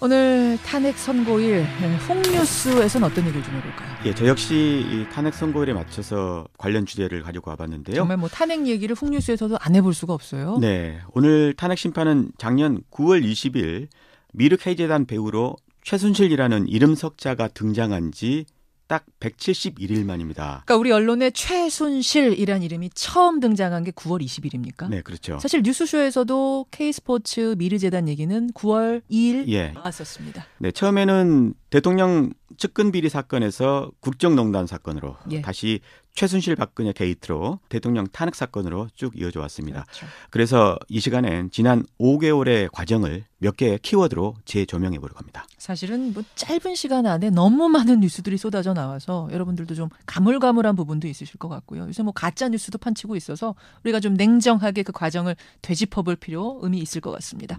오늘 탄핵 선고일 홍뉴스에서는 어떤 얘기를 좀 해볼까요? 예, 저 역시 이 탄핵 선고일에 맞춰서 관련 주제를 가지고 와봤는데요. 정말 뭐 탄핵 얘기를 홍뉴스에서도 안 해볼 수가 없어요. 네, 오늘 탄핵 심판은 작년 9월 20일 미르 K재단 배우로 최순실이라는 이름 석자가 등장한 지 딱 171일 만입니다. 그러니까 우리 언론에 최순실이라는 이름이 처음 등장한 게 9월 20일입니까? 네, 그렇죠. 사실 뉴스쇼에서도 K스포츠 미르재단 얘기는 9월 2일 나왔었습니다. 네, 처음에는 대통령 측근 비리 사건에서 국정농단 사건으로 다시 최순실 박근혜 게이트로 대통령 탄핵 사건으로 쭉 이어져 왔습니다. 그렇죠. 그래서 이 시간엔 지난 5개월의 과정을 몇 개의 키워드로 재조명해 볼 겁니다. 사실은 뭐 짧은 시간 안에 너무 많은 뉴스들이 쏟아져 나와서 여러분들도 좀 가물가물한 부분도 있으실 것 같고요. 요새 뭐 가짜 뉴스도 판치고 있어서 우리가 좀 냉정하게 그 과정을 되짚어볼 의미 있을 것 같습니다.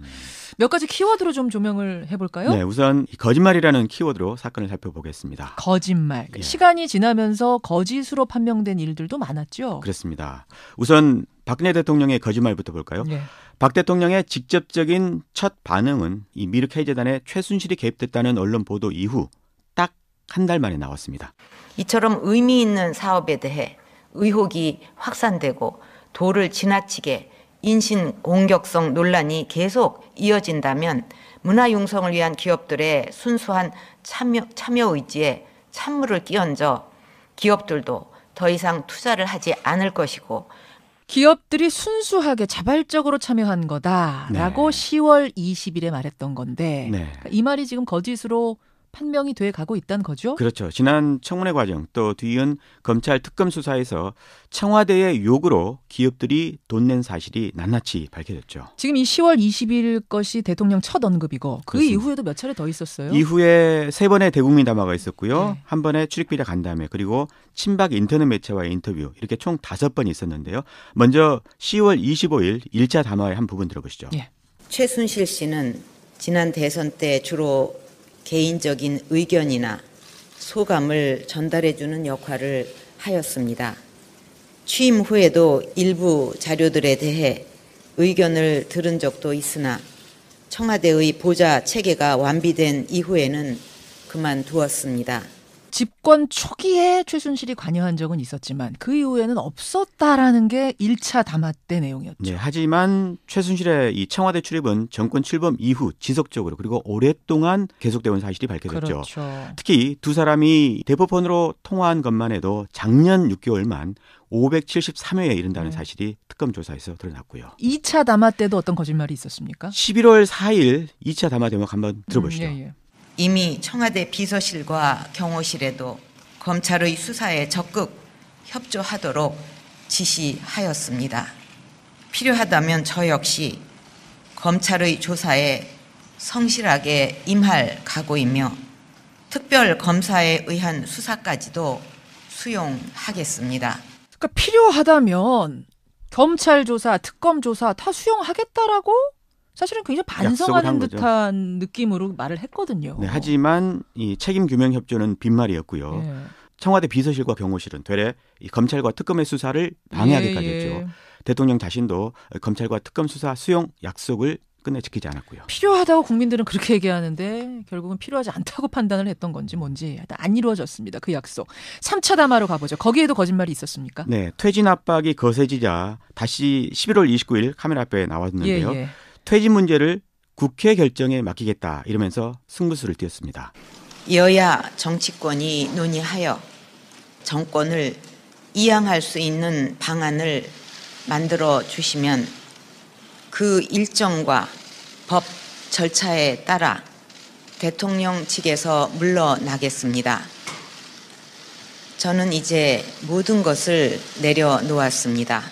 몇 가지 키워드로 좀 조명을 해볼까요? 네, 우선 거짓말이라는 키워드로 사건을 살펴보겠습니다. 거짓말. 시간이 지나면서 거짓으로 판명된 일들도 많았죠. 그렇습니다. 우선 박근혜 대통령의 거짓말부터 볼까요? 네. 박 대통령의 직접적인 첫 반응은 이 미르 K재단에 최순실이 개입됐다는 언론 보도 이후 딱 한 달 만에 나왔습니다. 이처럼 의미 있는 사업에 대해 의혹이 확산되고 도를 지나치게 인신 공격성 논란이 계속 이어진다면 문화융성을 위한 기업들의 순수한 참여 의지에 찬물을 끼얹어 기업들도 더 이상 투자를 하지 않을 것이고 기업들이 순수하게 자발적으로 참여한 거다라고 10월 20일에 말했던 건데 이 말이 지금 거짓으로 판명이 돼 가고 있다는 거죠? 그렇죠. 지난 청문회 과정 또 뒤이은 검찰 특검 수사에서 청와대의 요구로 기업들이 돈 낸 사실이 낱낱이 밝혀졌죠. 지금 이 10월 20일 것이 대통령 첫 언급이고 그 그렇습니다. 이후에도 몇 차례 더 있었어요? 이후에 3번의 대국민 담화가 있었고요. 한 번의 출입기자 간담회 그리고 친박 인터넷 매체와의 인터뷰 이렇게 총 5번이 있었는데요. 먼저 10월 25일 1차 담화의 한 부분 들어보시죠. 최순실 씨는 지난 대선 때 주로 개인적인 의견이나 소감을 전달해주는 역할을 하였습니다. 취임 후에도 일부 자료들에 대해 의견을 들은 적도 있으나 청와대의 보좌 체계가 완비된 이후에는 그만두었습니다. 집권 초기에 최순실이 관여한 적은 있었지만 그 이후에는 없었다라는 게 1차 담화 때 내용이었죠. 네, 하지만 최순실의 이 청와대 출입은 정권 출범 이후 지속적으로 그리고 오랫동안 계속되어 온 사실이 밝혀졌죠. 그렇죠. 특히 두 사람이 대포폰으로 통화한 것만 해도 작년 6개월만 573회에 이른다는 사실이 특검 조사에서 드러났고요. 2차 담화 때도 어떤 거짓말이 있었습니까? 11월 4일 2차 담화 대목 한번 들어보시죠. 이미 청와대 비서실과 경호실에도 검찰의 수사에 적극 협조하도록 지시하였습니다. 필요하다면 저 역시 검찰의 조사에 성실하게 임할 각오이며 특별검사에 의한 수사까지도 수용하겠습니다. 그러니까 필요하다면 검찰 조사, 특검 조사 다 수용하겠다라고 사실은 굉장히 반성하는 듯한 느낌으로 말을 했거든요. 네, 하지만 이 책임 규명 협조는 빈말이었고요. 청와대 비서실과 경호실은 되레 이 검찰과 특검의 수사를 방해하기까지 했죠. 대통령 자신도 검찰과 특검 수사 수용 약속을 끝내 지키지 않았고요. 필요하다고 국민들은 그렇게 얘기하는데 결국은 필요하지 않다고 판단을 했던 건지 뭔지 안 이루어졌습니다. 그 약속. 3차 담화로 가보죠. 거기에도 거짓말이 있었습니까? 네, 퇴진 압박이 거세지자 다시 11월 29일 카메라 앞에 나왔는데요. 퇴진 문제를 국회 결정에 맡기겠다 이러면서 승부수를 띄웠습니다. 여야 정치권이 논의하여 정권을 이양할 수 있는 방안을 만들어 주시면 그 일정과 법 절차에 따라 대통령 측에서 물러나겠습니다. 저는 이제 모든 것을 내려놓았습니다.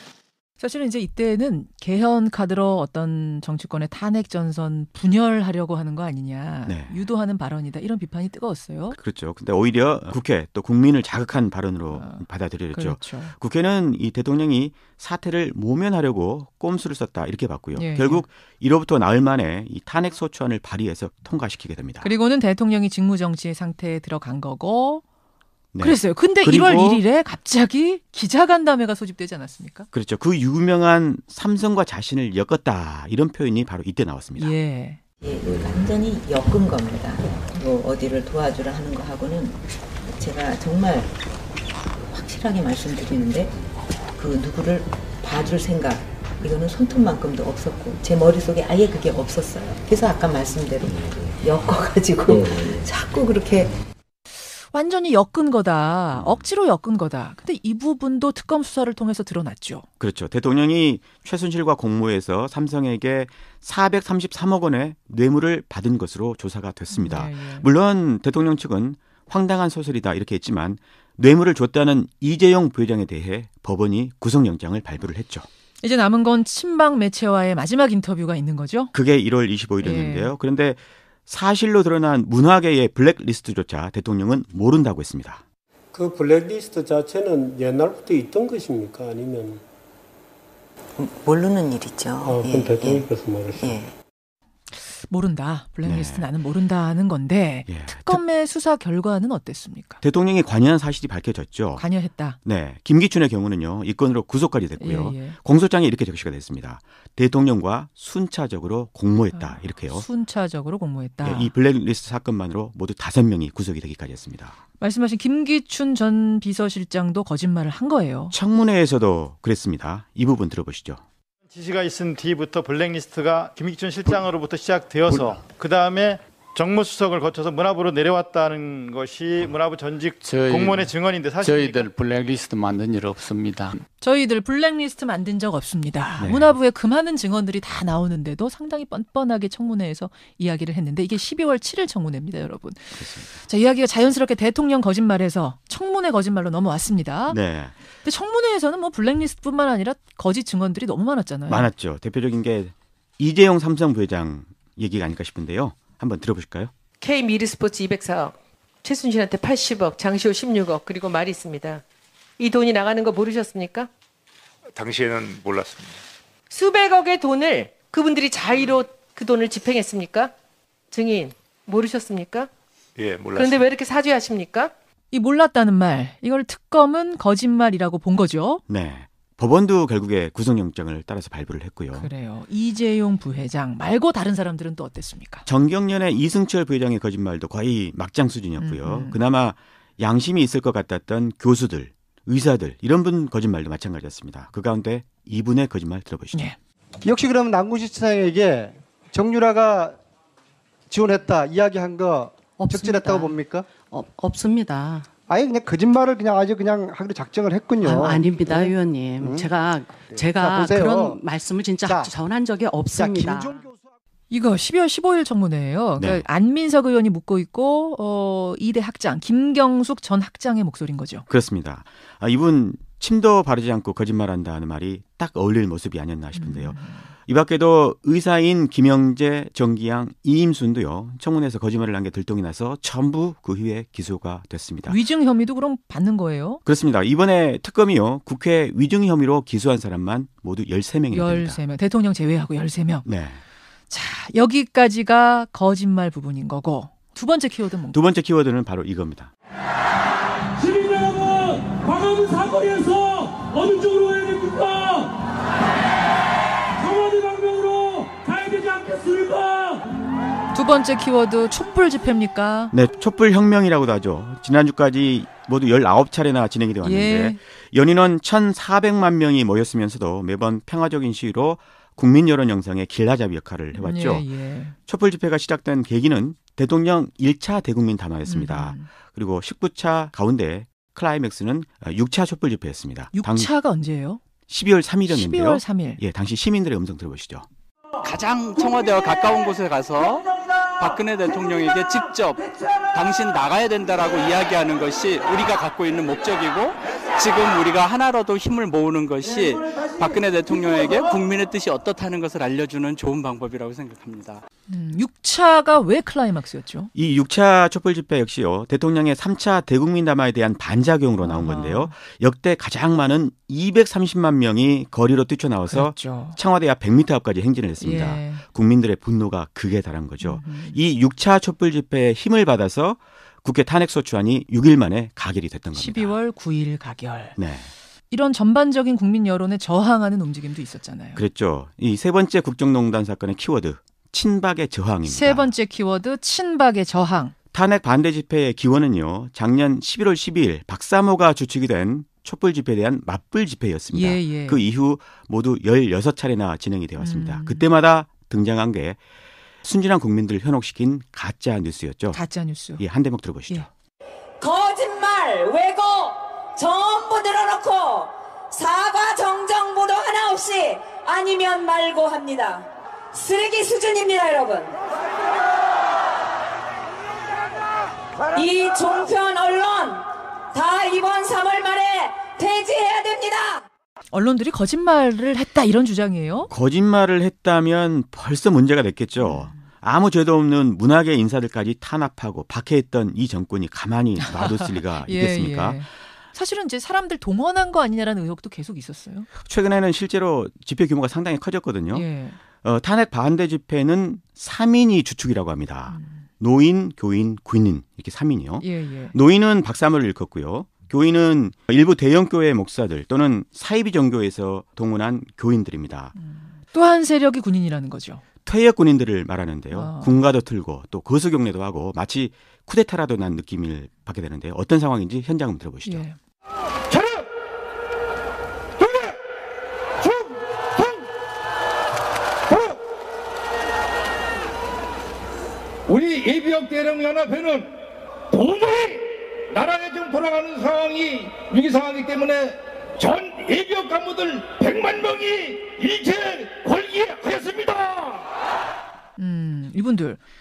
사실은 이제 이때는 개헌 카드로 어떤 정치권의 탄핵 전선 분열하려고 하는 거 아니냐, 유도하는 발언이다 이런 비판이 뜨거웠어요. 그렇죠. 근데 오히려 국회 또 국민을 자극한 발언으로 받아들여졌죠. 그렇죠. 국회는 이 대통령이 사태를 모면하려고 꼼수를 썼다 이렇게 봤고요. 결국 이로부터 나흘 만에 이 탄핵 소추안을 발의해서 통과시키게 됩니다. 그리고는 대통령이 직무정지 상태에 들어간 거고. 그랬어요. 근데 1월 1일에 갑자기 기자간담회가 소집되지 않았습니까? 그렇죠. 그 유명한 삼성과 자신을 엮었다 이런 표현이 바로 이때 나왔습니다. 예, 완전히 엮은 겁니다. 뭐 어디를 도와주라 하는 거하고는 제가 정말 확실하게 말씀드리는데 그 누구를 봐줄 생각 이거는 손톱만큼도 없었고 제 머릿속에 아예 그게 없었어요. 그래서 아까 말씀대로 엮어가지고 자꾸 그렇게 완전히 엮은 거다. 억지로 엮은 거다. 근데 이 부분도 특검 수사를 통해서 드러났죠. 그렇죠. 대통령이 최순실과 공모해서 삼성에게 433억 원의 뇌물을 받은 것으로 조사가 됐습니다. 네, 예. 물론 대통령 측은 황당한 소설이다 이렇게 했지만 뇌물을 줬다는 이재용 부회장에 대해 법원이 구속영장을 발부를 했죠. 이제 남은 건 친박 매체와의 마지막 인터뷰가 있는 거죠? 그게 1월 25일이었는데요. 그런데 사실로 드러난 문화계의 블랙리스트조차 대통령은 모른다고 했습니다. 그 블랙리스트 자체는 옛날부터 있던 것입니까? 아니면 모르는 일이죠. 그럼 대통령께서 말했어요. 예. 모른다. 블랙리스트 네. 나는 모른다 하는 건데 예. 특검의 수사 결과는 어땠습니까? 대통령이 관여한 사실이 밝혀졌죠. 관여했다. 네, 김기춘의 경우는요. 이 건으로 구속까지 됐고요. 예, 예. 공소장에 이렇게 적시가 됐습니다. 대통령과 순차적으로 공모했다. 이렇게요. 순차적으로 공모했다. 예, 이 블랙리스트 사건만으로 모두 5명이 구속이 되기까지 했습니다. 말씀하신 김기춘 전 비서실장도 거짓말을 한 거예요. 청문회에서도 그랬습니다. 이 부분 들어보시죠. 지시가 있은 뒤부터 블랙리스트가 김기춘 실장으로부터 시작되어서 그다음에 정무수석을 거쳐서 문화부로 내려왔다는 것이 문화부 전직 공무원의 증언인데 사실입니까? 저희들 블랙리스트 만든 일 없습니다. 저희들 블랙리스트 만든 적 없습니다. 네. 문화부에 그 많은 증언들이 다 나오는데도 상당히 뻔뻔하게 청문회에서 이야기를 했는데 이게 12월 7일 청문회입니다, 여러분. 그렇습니다. 자, 이야기가 자연스럽게 대통령 거짓말에서 청문회 거짓말로 넘어왔습니다. 네, 근데 청문회에서는 뭐 블랙리스트뿐만 아니라 거짓 증언들이 너무 많았잖아요. 많았죠. 대표적인 게 이재용 삼성 부회장 얘기가 아닐까 싶은데요. 한번 들어보실까요? K미르스포츠 204억, 최순실한테 80억, 장시호 16억, 그리고 말이 있습니다. 이 돈이 나가는 거 모르셨습니까? 당시에는 몰랐습니다. 수백억의 돈을 그분들이 자의로 그 돈을 집행했습니까? 증인, 모르셨습니까? 예, 몰랐습니다. 그런데 왜 이렇게 사죄하십니까? 이 몰랐다는 말, 이걸 특검은 거짓말이라고 본 거죠. 네, 법원도 결국에 구속영장을 따라서 발부를 했고요. 그래요. 이재용 부회장 말고 다른 사람들은 또 어땠습니까? 정경련의 이승철 부회장의 거짓말도 거의 막장 수준이었고요. 그나마 양심이 있을 것 같았던 교수들, 의사들 이런 분 거짓말도 마찬가지였습니다. 그 가운데 이분의 거짓말 들어보시죠. 네. 역시 그러면 남궁시장에게 정유라가 지원했다 이야기한 거 적절했다고 봅니까? 없습니다. 아예 그냥 거짓말을 그냥 아주 그냥 하기로 작정을 했군요. 아닙니다, 네. 의원님. 제가 자, 보세요. 그런 말씀을 진짜 자, 전한 적이 없습니다. 김종 교수 이거 12월 15일 청문회예요. 그러니까 네. 안민석 의원이 묻고 있고 이대 학장 김경숙 전 학장의 목소리인 거죠. 그렇습니다. 이분 침도 바르지 않고 거짓말한다는 말이 딱 어울릴 모습이 아니었나 싶은데요. 이 밖에도 의사인 김영재, 정기양, 이임순도요. 청문회에서 거짓말을 한 게 들통이 나서 전부 그 후에 기소가 됐습니다. 위증 혐의도 그럼 받는 거예요? 그렇습니다. 이번에 특검이요. 국회 위증 혐의로 기소한 사람만 모두 13명이 됩니다. 13명. 대통령 제외하고 13명. 네. 자, 여기까지가 거짓말 부분인 거고 두 번째 키워드는 뭔가요? 두 번째 키워드는 바로 이겁니다. 시민 여러분, 광화문 사거리에서 어느 쪽으로 가야 됩니까? 청와대 방향으로 가야 되지 않겠습니까? 두 번째 키워드 촛불 집회입니까? 네, 촛불 혁명이라고도 하죠. 지난주까지 모두 19차례나 진행이 되어 왔는데 예. 연인원 1,400만 명이 모였으면서도 매번 평화적인 시위로 국민 여론 형성의 길라잡이 역할을 해왔죠. 예. 촛불 집회가 시작된 계기는 대통령 1차 대국민 담화였습니다. 그리고 19차 가운데 클라이맥스는 6차 촛불 집회였습니다. 6차가 언제예요? 12월 3일이었는데요. 12월 3일. 예, 당시 시민들의 음성 들어보시죠. 가장 청와대와 가까운 곳에 가서 박근혜 대통령에게 직접 당신 나가야 된다라고 이야기하는 것이 우리가 갖고 있는 목적이고 지금 우리가 하나라도 힘을 모으는 것이 박근혜 대통령에게 국민의 뜻이 어떻다는 것을 알려주는 좋은 방법이라고 생각합니다. 6차가 왜 클라이막스였죠? 이 6차 촛불 집회 역시요. 대통령의 3차 대국민 담화에 대한 반작용으로 나온 건데요. 역대 가장 많은 230만 명이 거리로 뛰쳐나와서 그렇죠. 청와대 앞 100m 앞까지 행진을 했습니다. 예. 국민들의 분노가 극에 달한 거죠. 이 6차 촛불 집회에 힘을 받아서 국회 탄핵소추안이 6일 만에 가결이 됐던 겁니다. 12월 9일 가결. 네. 이런 전반적인 국민 여론에 저항하는 움직임도 있었잖아요. 그랬죠. 이 세 번째 국정농단 사건의 키워드 친박의 저항입니다. 세 번째 키워드 친박의 저항. 탄핵 반대 집회의 기원은요. 작년 11월 12일 박사모가 주축이 된 촛불 집회에 대한 맞불 집회였습니다. 예. 그 이후 모두 16차례나 진행이 되어 왔습니다. 그때마다 등장한 게 순진한 국민들을 현혹시킨 가짜 뉴스였죠. 가짜 뉴스. 예, 한 대목 들어보시죠. 예. 거짓말, 왜곡 전부 늘어놓고 사과 정정 보도 하나 없이 아니면 말고 합니다. 쓰레기 수준입니다, 여러분. 이 종편 언론 다 이번 3월 말에 폐지해야 됩니다. 언론들이 거짓말을 했다 이런 주장이에요? 거짓말을 했다면 벌써 문제가 됐겠죠. 아무 죄도 없는 문학의 인사들까지 탄압하고 박해했던 이 정권이 가만히 놔뒀을 리가 있겠습니까? 예. 사실은 이제 사람들 동원한 거 아니냐라는 의혹도 계속 있었어요. 최근에는 실제로 집회 규모가 상당히 커졌거든요. 예. 탄핵 반대 집회는 3인이 주축이라고 합니다. 노인, 교인, 군인 이렇게 3인이요. 예. 노인은 박사모를 일컫고요. 교인은 일부 대형교회 목사들 또는 사이비 종교에서 동원한 교인들입니다. 또 한 세력이 군인이라는 거죠. 퇴역 군인들을 말하는데요. 군가도 틀고 또 거수경례도 하고 마치 쿠데타라도 난 느낌을 받게 되는데요. 어떤 상황인지 현장 한번 들어보시죠. 예. 우리 예비역 대령연합회는 도저히 나라에 지금 돌아가는 상황이 위기 상황이기 때문에 전 예비역 간부들 100만 명이 일체 걸기하였습니다.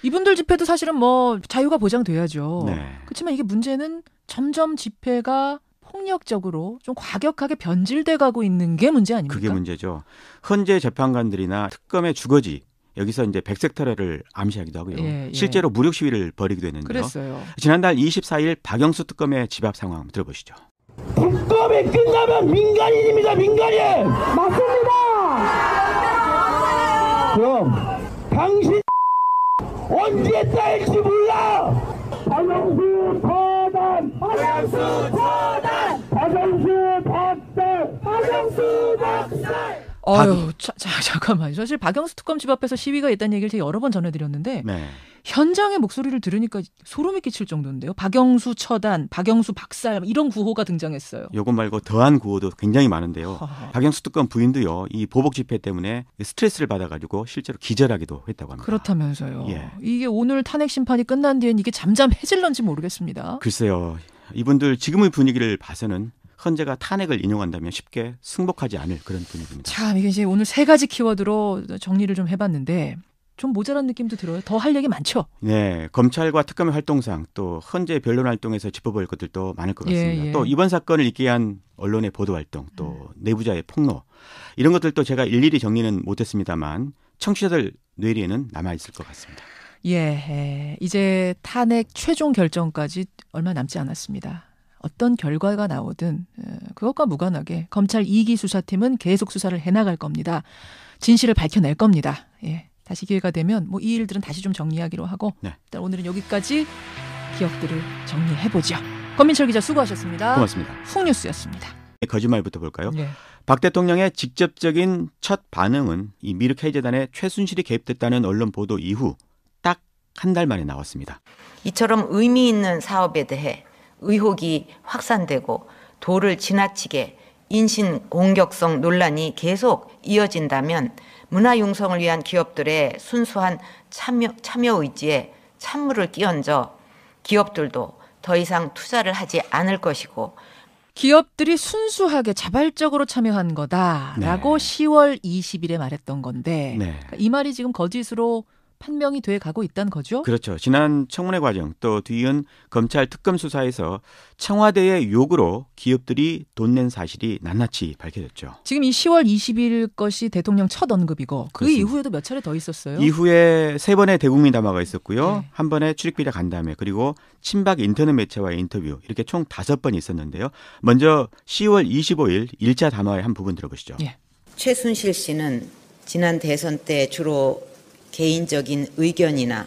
이분들 집회도 사실은 뭐 자유가 보장돼야죠. 네. 그렇지만 이게 문제는 점점 집회가 폭력적으로 좀 과격하게 변질돼 가고 있는 게 문제 아닙니까? 그게 문제죠. 헌재 재판관들이나 특검의 주거지 여기서 이제 백색 테러를 암시하기도 하고요. 예. 실제로 무력 시위를 벌이기도 했는데요. 그랬어요. 지난달 24일 박영수 특검의 집 앞 상황 들어보시죠. 특검이 끝나면 민간인입니다. 민간인. 맞습니다. 그럼 당신 언제 딸지 몰라. 박영수 처단. 박영수 처단. 박영수 박살. 박영수 박살. 잠깐만요. 사실 박영수 특검 집 앞에서 시위가 있다는 얘기를 제가 여러 번 전해드렸는데 네. 현장의 목소리를 들으니까 소름이 끼칠 정도인데요. 박영수 처단, 박영수 박살 이런 구호가 등장했어요. 요것 말고 더한 구호도 굉장히 많은데요. 박영수 특검 부인도요. 이 보복 집회 때문에 스트레스를 받아가지고 실제로 기절하기도 했다고 합니다. 그렇다면서요. 예. 이게 오늘 탄핵 심판이 끝난 뒤엔 이게 잠잠해질런지 모르겠습니다. 글쎄요. 이분들 지금의 분위기를 봐서는 헌재가 탄핵을 인용한다면 쉽게 승복하지 않을 그런 분위기입니다. 참 이게 이제 오늘 세 가지 키워드로 정리를 좀 해봤는데 좀 모자란 느낌도 들어요. 더 할 얘기 많죠? 네. 검찰과 특검의 활동상 또 헌재 변론 활동에서 짚어볼 것들도 많을 것 같습니다. 예. 또 이번 사건을 있게 한 언론의 보도 활동 또 내부자의 폭로 이런 것들도 제가 일일이 정리는 못했습니다만 청취자들 뇌리에는 남아있을 것 같습니다. 예. 이제 탄핵 최종 결정까지 얼마 남지 않았습니다. 어떤 결과가 나오든 그것과 무관하게 검찰 2기 수사팀은 계속 수사를 해나갈 겁니다. 진실을 밝혀낼 겁니다. 예, 다시 기회가 되면 뭐 이 일들은 다시 좀 정리하기로 하고 일단 오늘은 여기까지 기억들을 정리해보죠. 권민철 기자 수고하셨습니다. 고맙습니다. 훅뉴스였습니다. 거짓말부터 볼까요? 네. 박 대통령의 직접적인 첫 반응은 이 미르 K재단에 최순실이 개입됐다는 언론 보도 이후 딱 한 달 만에 나왔습니다. 이처럼 의미 있는 사업에 대해 의혹이 확산되고 도를 지나치게 인신 공격성 논란이 계속 이어진다면 문화 융성을 위한 기업들의 순수한 참여 의지에 찬물을 끼얹어 기업들도 더 이상 투자를 하지 않을 것이고 기업들이 순수하게 자발적으로 참여한 거다라고 10월 20일에 말했던 건데 그러니까 이 말이 지금 거짓으로 판명이 돼 가고 있다는 거죠? 그렇죠. 지난 청문회 과정 또 뒤이은 검찰 특검 수사에서 청와대의 요구로 기업들이 돈 낸 사실이 낱낱이 밝혀졌죠. 지금 이 10월 20일 것이 대통령 첫 언급이고 그 그렇습니다. 이후에도 몇 차례 더 있었어요? 이후에 3번의 대국민 담화가 있었고요. 한 번의 출입기자 간담회 그리고 친박 인터넷 매체와의 인터뷰 이렇게 총 5번이 있었는데요. 먼저 10월 25일 1차 담화의 한 부분 들어보시죠. 최순실 씨는 지난 대선 때 주로 개인적인 의견이나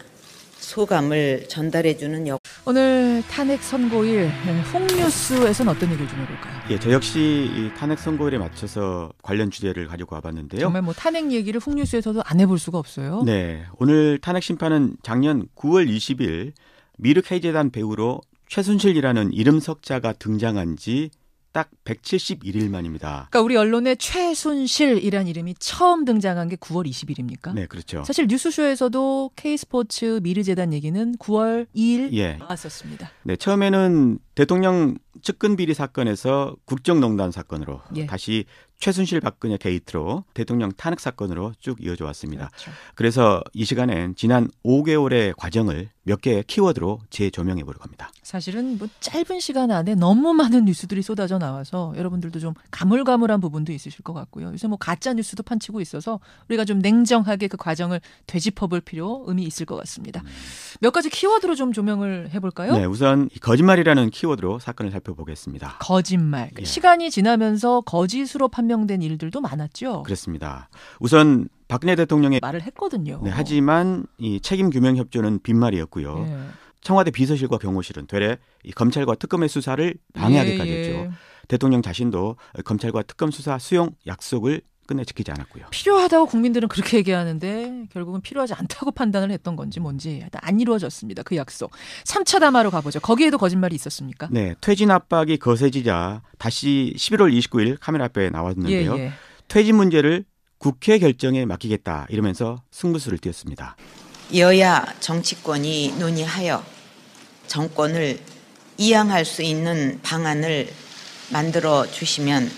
소감을 전달해주는 오늘 탄핵 선고일 홍뉴스에서는 어떤 얘기를 좀 해볼까요? 예, 저 역시 이 탄핵 선고일에 맞춰서 관련 주제를 가지고 와봤는데요. 정말 뭐 탄핵 얘기를 홍뉴스에서도 안 해볼 수가 없어요. 네, 오늘 탄핵 심판은 작년 9월 20일 미륵 K재단 배우로 최순실이라는 이름 석자가 등장한 지 딱 171일 만입니다. 그러니까 우리 언론에 최순실이라는 이름이 처음 등장한 게 9월 20일입니까? 네, 그렇죠. 사실 뉴스쇼에서도 K스포츠 미르재단 얘기는 9월 2일 나왔었습니다. 네, 처음에는 대통령 측근 비리 사건에서 국정농단 사건으로 다시 최순실 박근혜 게이트로 대통령 탄핵 사건으로 쭉 이어져 왔습니다. 그렇죠. 그래서 이 시간엔 지난 5개월의 과정을 몇 개의 키워드로 재조명해 보려고 합니다. 사실은 뭐 짧은 시간 안에 너무 많은 뉴스들이 쏟아져 나와서 여러분들도 좀 가물가물한 부분도 있으실 것 같고요. 요새 뭐 가짜 뉴스도 판치고 있어서 우리가 좀 냉정하게 그 과정을 되짚어볼 의미 있을 것 같습니다. 몇 가지 키워드로 좀 조명을 해볼까요? 네, 우선 거짓말이라는 키워드로 사건을 살펴보겠습니다. 거짓말. 시간이 지나면서 거짓으로 판명된 일들도 많았죠. 그렇습니다. 우선 박근혜 대통령의 말을 했거든요. 네, 하지만 이 책임 규명 협조는 빈말이었고요. 청와대 비서실과 경호실은 되레 이 검찰과 특검의 수사를 방해하기까지 했죠. 대통령 자신도 검찰과 특검 수사 수용 약속을 끝내 지키지 않았고요. 필요하다고 국민들은 그렇게 얘기하는데 결국은 필요하지 않다고 판단을 했던 건지 뭔지 안 이루어졌습니다. 그 약속. 3차 담화로 가보죠. 거기에도 거짓말이 있었습니까? 네. 퇴진 압박이 거세지자 다시 11월 29일 카메라 앞에 나왔는데요. 퇴진 문제를 국회 결정에 맡기겠다 이러면서 승부수를 띄웠습니다. 여야 정치권이 논의하여 정권을 이양할 수 있는 방안을 만들어 주시면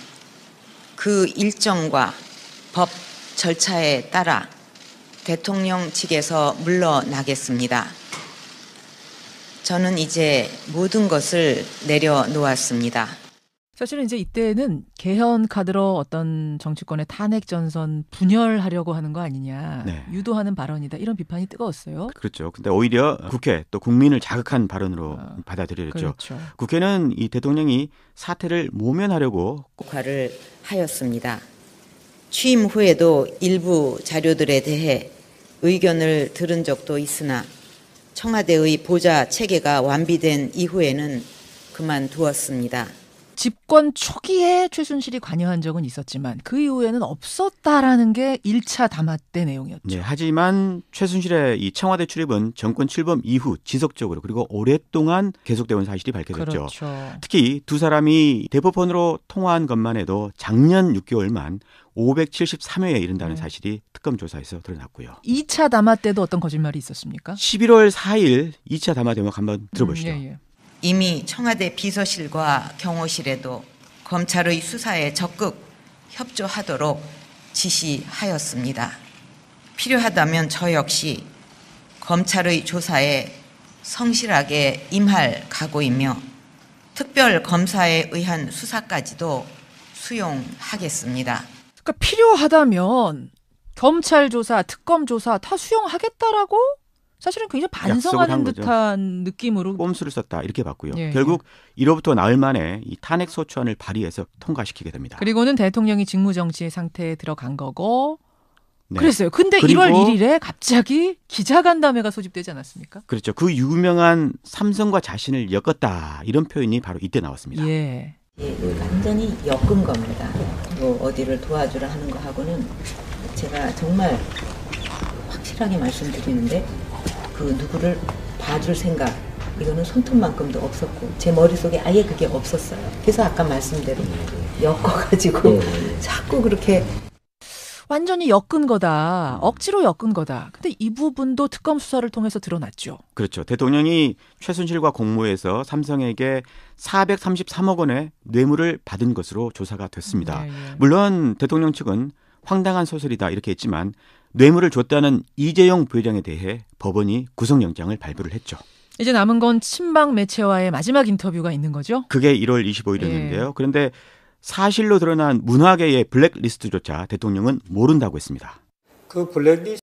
그 일정과 법 절차에 따라 대통령 측에서 물러나겠습니다. 저는 이제 모든 것을 내려놓았습니다. 사실은 이제 이때는 개헌 카드로 어떤 정치권의 탄핵 전선 분열하려고 하는 거 아니냐, 유도하는 발언이다 이런 비판이 뜨거웠어요. 그렇죠. 근데 오히려 국회 또 국민을 자극한 발언으로 받아들여졌죠. 그렇죠. 국회는 이 대통령이 사태를 모면하려고 녹화를 하였습니다. 취임 후에도 일부 자료들에 대해 의견을 들은 적도 있으나 청와대의 보좌 체계가 완비된 이후에는 그만두었습니다. 집권 초기에 최순실이 관여한 적은 있었지만 그 이후에는 없었다라는 게 1차 담화 때 내용이었죠. 네, 하지만 최순실의 이 청와대 출입은 정권 출범 이후 지속적으로 그리고 오랫동안 계속되어 온 사실이 밝혀졌죠. 그렇죠. 특히 두 사람이 대포폰으로 통화한 것만 해도 작년 6개월만 573회에 이른다는 사실이 특검 조사에서 드러났고요. 2차 담화 때도 어떤 거짓말이 있었습니까? 11월 4일 2차 담화 대목 한번 들어보시죠. 이미 청와대 비서실과 경호실에도 검찰의 수사에 적극 협조하도록 지시하였습니다. 필요하다면 저 역시 검찰의 조사에 성실하게 임할 각오이며 특별검사에 의한 수사까지도 수용하겠습니다. 그러니까 필요하다면 검찰 조사, 특검 조사 다 수용하겠다라고 사실은 굉장히 반성하는 듯한 느낌으로 꼼수를 썼다 이렇게 봤고요. 결국 1호부터 나흘 만에 이 탄핵 소추안을 발의해서 통과시키게 됩니다. 그리고는 대통령이 직무정지 상태에 들어간 거고 그랬어요. 근데 1월 1일에 갑자기 기자간담회가 소집되지 않았습니까? 그렇죠. 그 유명한 삼성과 자신을 엮었다 이런 표현이 바로 이때 나왔습니다. 완전히 엮은 겁니다. 뭐 어디를 도와주라 하는 거하고는 제가 정말 확실하게 말씀드리는데 그 누구를 봐줄 생각 이거는 손톱만큼도 없었고 제 머릿속에 아예 그게 없었어요. 그래서 아까 말씀대로 엮어가지고 자꾸 그렇게 완전히 엮은 거다. 억지로 엮은 거다. 근데 이 부분도 특검 수사를 통해서 드러났죠. 그렇죠. 대통령이 최순실과 공모해서 삼성에게 433억 원의 뇌물을 받은 것으로 조사가 됐습니다. 물론 대통령 측은 황당한 소설이다 이렇게 했지만 뇌물을 줬다는 이재용 부회장에 대해 법원이 구속영장을 발부를 했죠. 이제 남은 건 친박 매체와의 마지막 인터뷰가 있는 거죠? 그게 1월 25일이었는데요. 그런데 사실로 드러난 문화계의 블랙리스트조차 대통령은 모른다고 했습니다. 그 블랙리스트